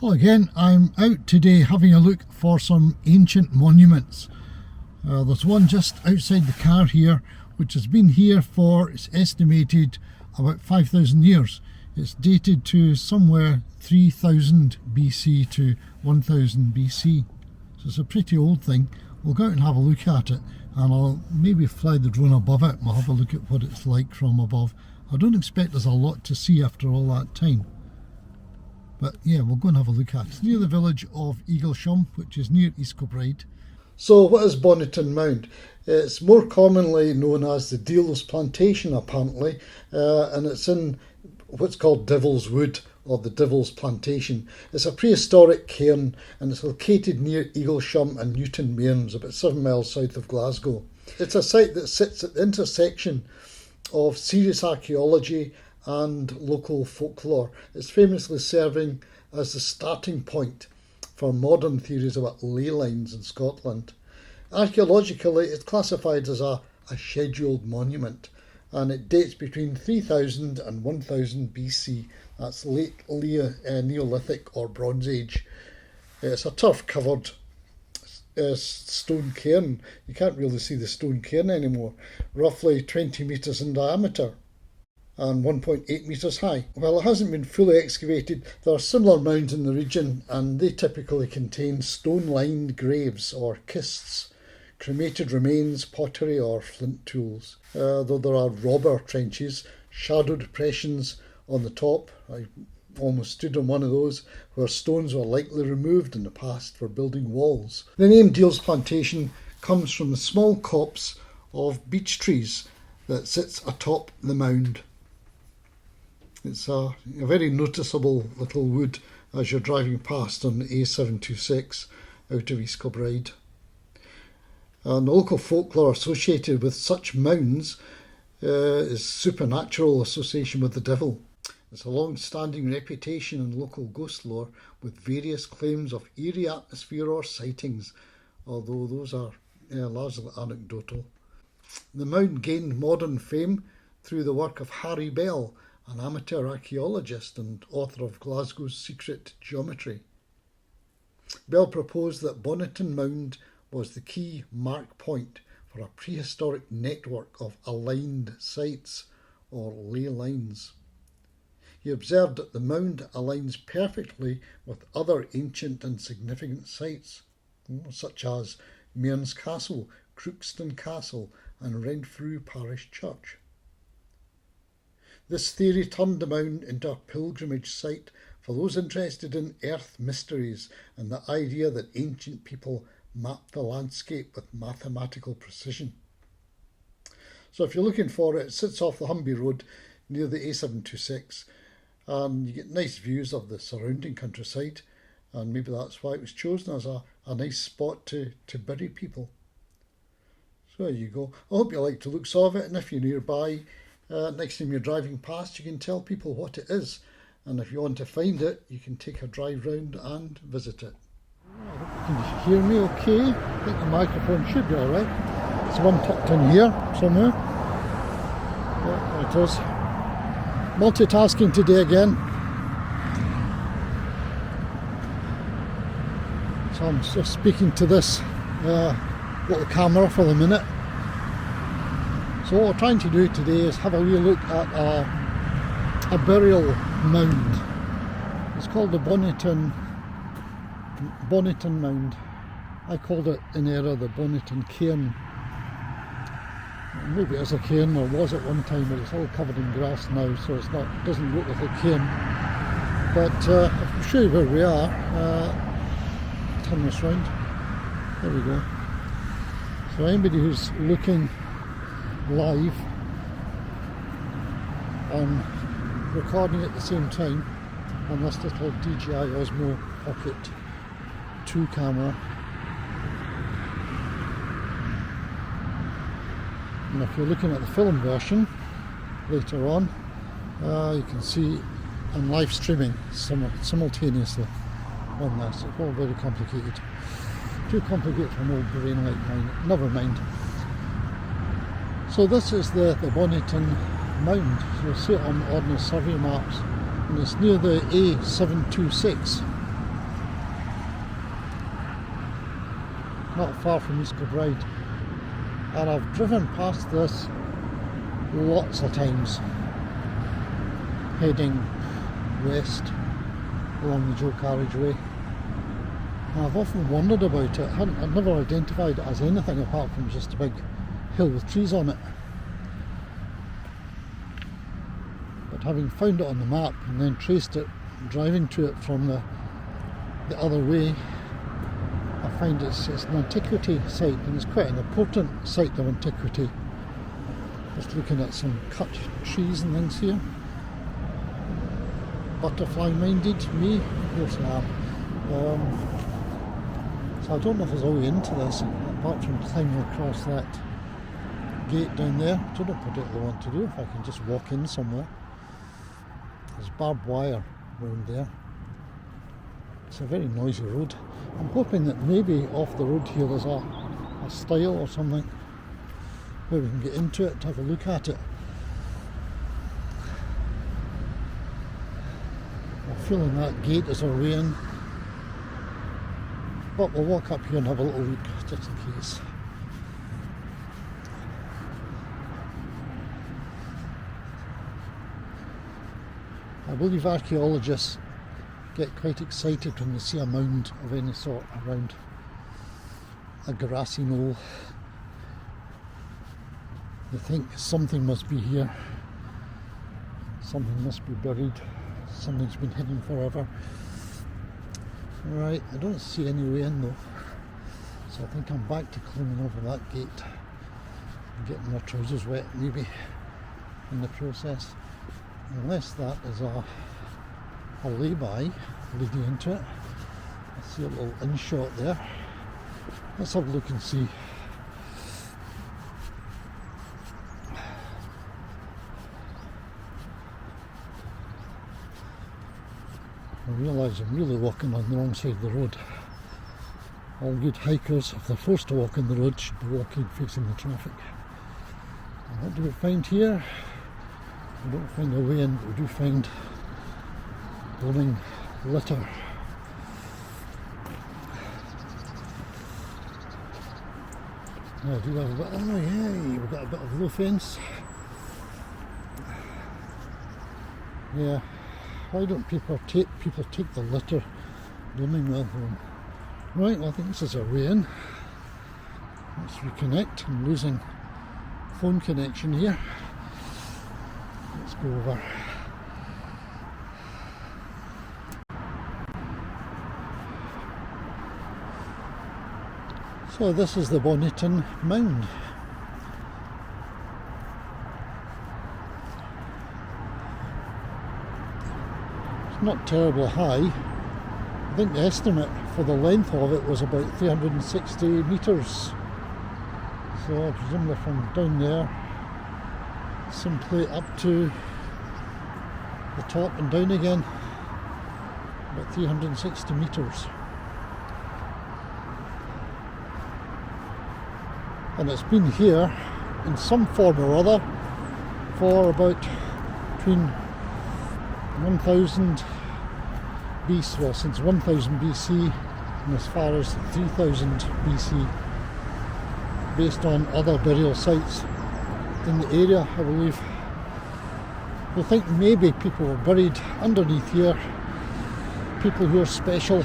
Hello again, I'm out today having a look for some ancient monuments. There's one just outside the car here which has been here for, it's estimated, about 5,000 years. It's dated to somewhere 3000 BC to 1000 BC. So it's a pretty old thing. We'll go out and have a look at it, and I'll maybe fly the drone above it and we'll have a look at what it's like from above. I don't expect there's a lot to see after all that time. But yeah, we'll go and have a look at it. It's near the village of Eaglesham, which is near East Kilbride. So what is Bonneton Mound? It's more commonly known as the Deal's Plantation, apparently, and it's in what's called Devil's Wood, or the Devil's Plantation. It's a prehistoric cairn, and it's located near Eaglesham and Newton Mearns, about 7 miles south of Glasgow. It's a site that sits at the intersection of serious archaeology and local folklore. It's famously serving as the starting point for modern theories about ley lines in Scotland. Archaeologically, it's classified as a scheduled monument, and it dates between 3000 and 1000 BC. That's late Neolithic or Bronze Age. It's a turf-covered stone cairn. You can't really see the stone cairn anymore. Roughly 20 metres in diameter and 1.8 metres high. While it hasn't been fully excavated, there are similar mounds in the region, and they typically contain stone-lined graves or kists, cremated remains, pottery or flint tools. Though there are robber trenches, shadow depressions on the top. I almost stood on one of those, where stones were likely removed in the past for building walls. The name Deal's Plantation comes from the small copse of beech trees that sits atop the mound. It's a very noticeable little wood as you're driving past on the A726 out of East Kilbride. And the local folklore associated with such mounds is supernatural association with the devil. It's a long-standing reputation in local ghost lore, with various claims of eerie atmosphere or sightings, although those are largely anecdotal. The mound gained modern fame through the work of Harry Bell, an amateur archaeologist and author of Glasgow's Secret Geometry. Bell proposed that Bonneton Mound was the key mark point for a prehistoric network of aligned sites, or ley lines. He observed that the mound aligns perfectly with other ancient and significant sites, such as Mearns Castle, Crookston Castle and Renfrew Parish Church. This theory turned the mound into a pilgrimage site for those interested in earth mysteries and the idea that ancient people mapped the landscape with mathematical precision. So if you're looking for it, it sits off the Humby Road near the A726, and you get nice views of the surrounding countryside, and maybe that's why it was chosen as a nice spot to bury people. So there you go. I hope you like the looks of it, and if you're nearby, next time you're driving past, you can tell people what it is, and if you want to find it, you can take a drive round and visit it. I hope you can hear me okay. I think the microphone should be alright. There's one tucked in here somewhere. Yeah, there it is. Multitasking today again. So I'm just speaking to this little camera for the minute. So what we're trying to do today is have a wee look at a burial mound. It's called the Bonneton Mound. I called it in error the Bonneton Cairn. Maybe it's a cairn, or was at one time, but it's all covered in grass now, so it doesn't look like a cairn. But I'll show you where we are. Turn this round. There we go. So anybody who's looking live, I'm recording at the same time on this little DJI Osmo Pocket 2 camera. And if you're looking at the film version later on, you can see I'm live streaming simultaneously on this. It's all very complicated. Too complicated for an old brain like mine. Never mind. So this is the Bonneton Mound. You'll see it on ordnance survey maps, and it's near the A726 not far from East Kilbride, and I've driven past this lots of times heading west along the Joe Carriageway, and I've often wondered about it. I've never identified it as anything apart from just a big hill with trees on it, but having found it on the map and then traced it, driving to it from the other way, I find it's an antiquity site, and it's quite an important site of antiquity. Just looking at some cut trees and things here. Butterfly minded, me? Of course I am. So I don't know if there's a way into this, apart from climbing across that gate down there, which I don't particularly want to do, if I can just walk in somewhere. There's barbed wire around there. It's a very noisy road. I'm hoping that maybe off the road here there's a stile or something where we can get into it, to have a look at it. I'm feeling that gate is our way in, but we'll walk up here and have a little look just in case. I believe archaeologists get quite excited when they see a mound of any sort around a grassy knoll. They think something must be here, something must be buried, something's been hidden forever. Right, I don't see any way in though, so I think I'm back to climbing over that gate and getting my trousers wet maybe in the process, unless that is a lay-by leading into it. I see a little in-shot there. Let's have a look and see. I realise I'm really walking on the wrong side of the road. All good hikers, if they're forced to walk on the road, should be walking facing the traffic. And what do we find here? We don't find a way in, but we do find blooming litter. Now, do we have a bit? Oh, yay! We've got a bit of low fence. Yeah. Why don't people take the litter blooming well home? Right, well, I think this is our way in. Let's reconnect. I'm losing phone connection here. Let's go over. So this is the Bonnyton Mound. It's not terribly high. I think the estimate for the length of it was about 360 metres. So presumably from down there, simply up to the top and down again, about 360 metres. And it's been here in some form or other for about between 1000 BC, well, since 1000 BC and as far as 3000 BC, based on other burial sites in the area, I believe. I think maybe people were buried underneath here, people who are special,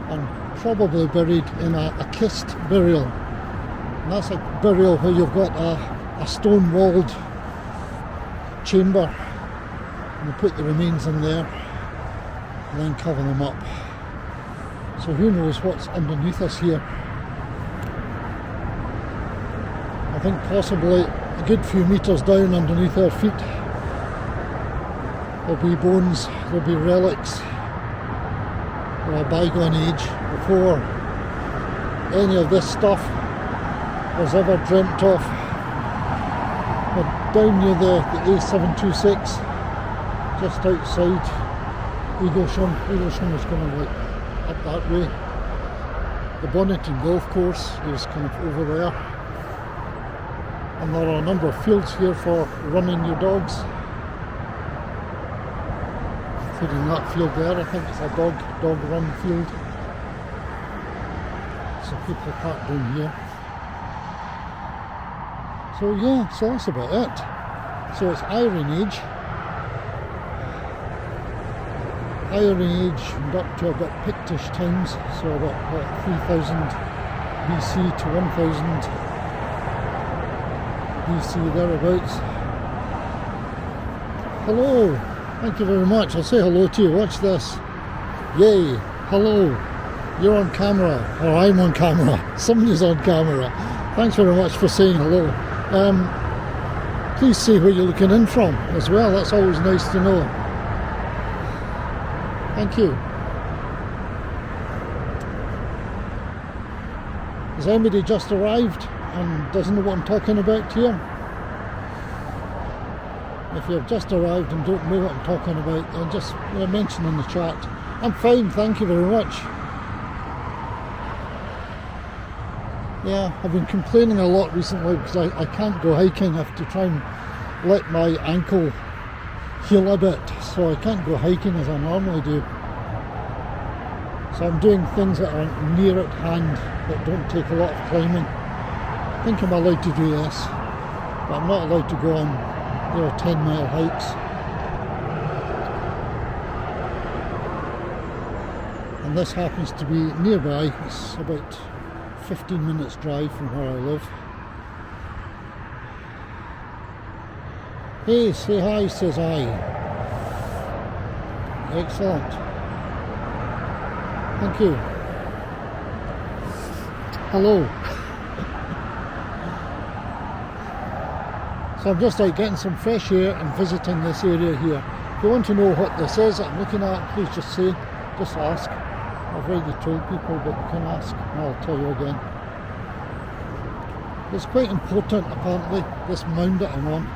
and probably buried in a kist burial. And that's a burial where you've got a stone-walled chamber, and you put the remains in there and then cover them up. So who knows what's underneath us here. I think possibly a good few metres down underneath our feet there'll be bones, there'll be relics of a bygone age before any of this stuff was ever dreamt of. But down near the A726, just outside Eaglesham is kind of like up that way. The Bonnyton Golf Course is kind of over there, and there are a number of fields here for running your dogs, including that field there. I think it's a dog run field. lots of people parked down here. So yeah, so that's about it. So it's Iron Age. Iron Age and up to about Pictish times, so about what, 3000 BC to 1000 BC thereabouts. Hello, thank you very much. I'll say hello to you. Watch this. Yay, hello. You're on camera, or I'm on camera. Somebody's on camera. Thanks very much for saying hello. Please say where you're looking in from as well. That's always nice to know. Thank you. Has anybody just arrived and doesn't know what I'm talking about here? If you've just arrived and don't know what I'm talking about, then just mention in the chat. I'm fine, thank you very much. Yeah, I've been complaining a lot recently because I can't go hiking. I have to try and let my ankle heal a bit, so I can't go hiking as I normally do. So I'm doing things that are near at hand that don't take a lot of climbing. I think I'm allowed to do this, but I'm not allowed to go on 10-mile hikes. And this happens to be nearby. It's about 15 minutes drive from where I live. Hey, say hi, says I. Excellent. Thank you. Hello. So I'm just like getting some fresh air and visiting this area here. If you want to know what this is that I'm looking at, please just say, just ask. I've already told people, but you can ask and I'll tell you again. It's quite important apparently, this mound that I'm on.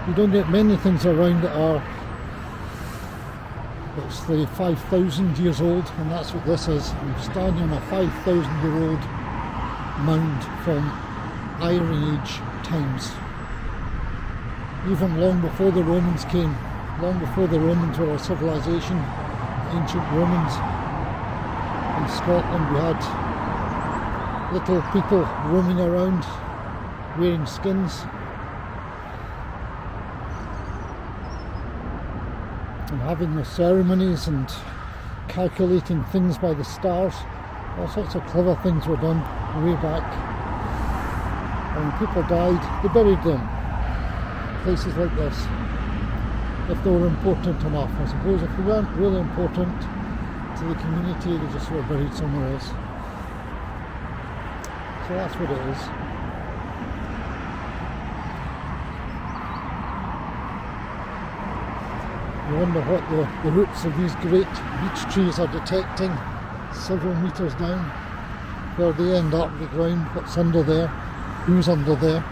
You don't get many things around that are, let's say, 5,000 years old, and that's what this is. I'm standing on a 5,000-year-old mound from Iron Age times. Even long before the Romans came, long before the Romans were a civilization, ancient Romans. In Scotland we had little people roaming around wearing skins and having the ceremonies and calculating things by the stars. All sorts of clever things were done way back. And when people died, they buried them. Places like this, if they were important enough. I suppose if they weren't really important to the community, they just were buried somewhere else. So that's what it is. You wonder what the roots of these great beech trees are detecting several metres down, where they end up the ground, what's under there, who's under there.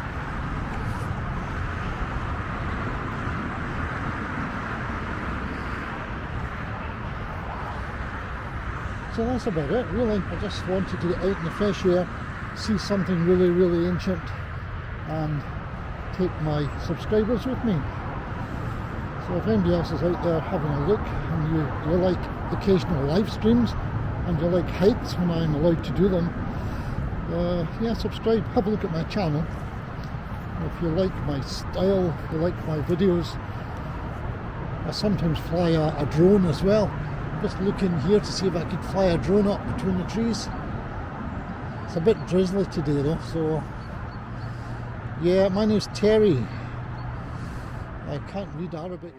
So that's about it really. I just wanted to get out in the fresh air, see something really, really ancient and take my subscribers with me. So if anybody else is out there having a look and you like occasional live streams and you like hikes when I'm allowed to do them, yeah, subscribe, have a look at my channel. If you like my style, if you like my videos, I sometimes fly a drone as well. Just looking here to see if I could fly a drone up between the trees. It's a bit drizzly today though, so yeah, my name's Terry. I can't read Arabic.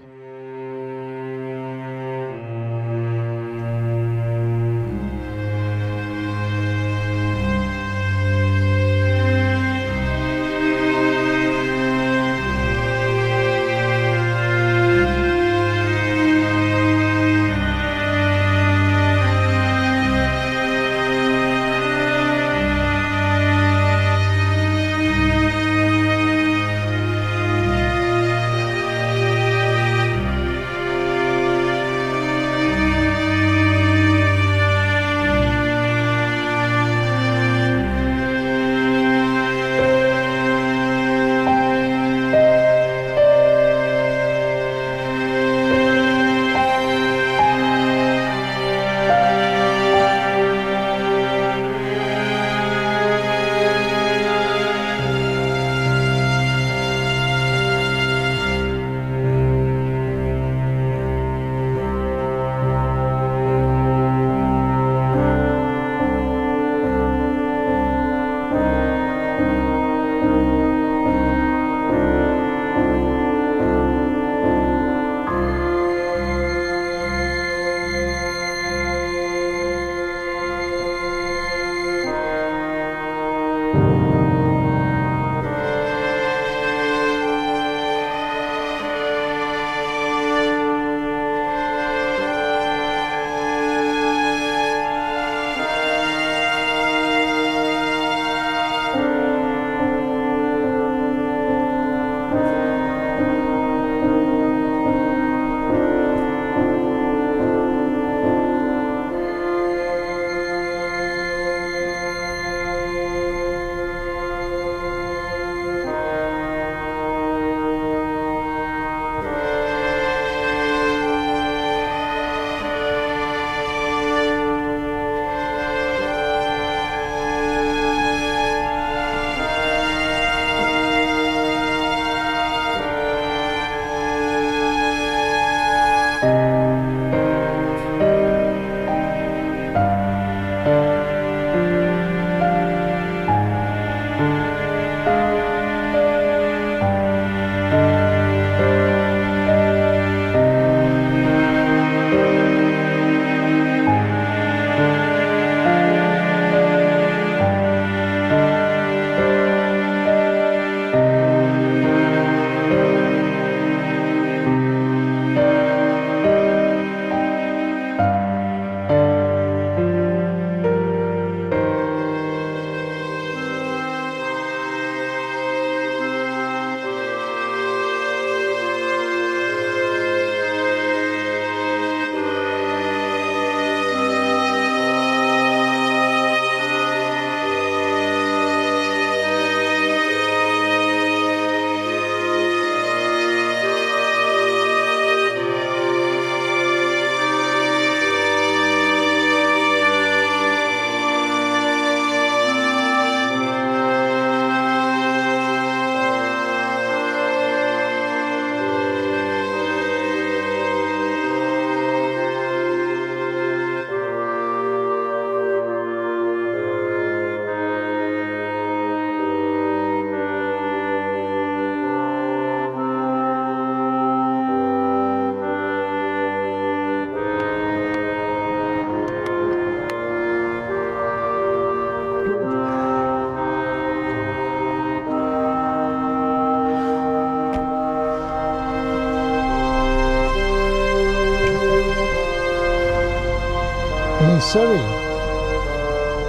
Hey Siri,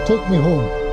take me home.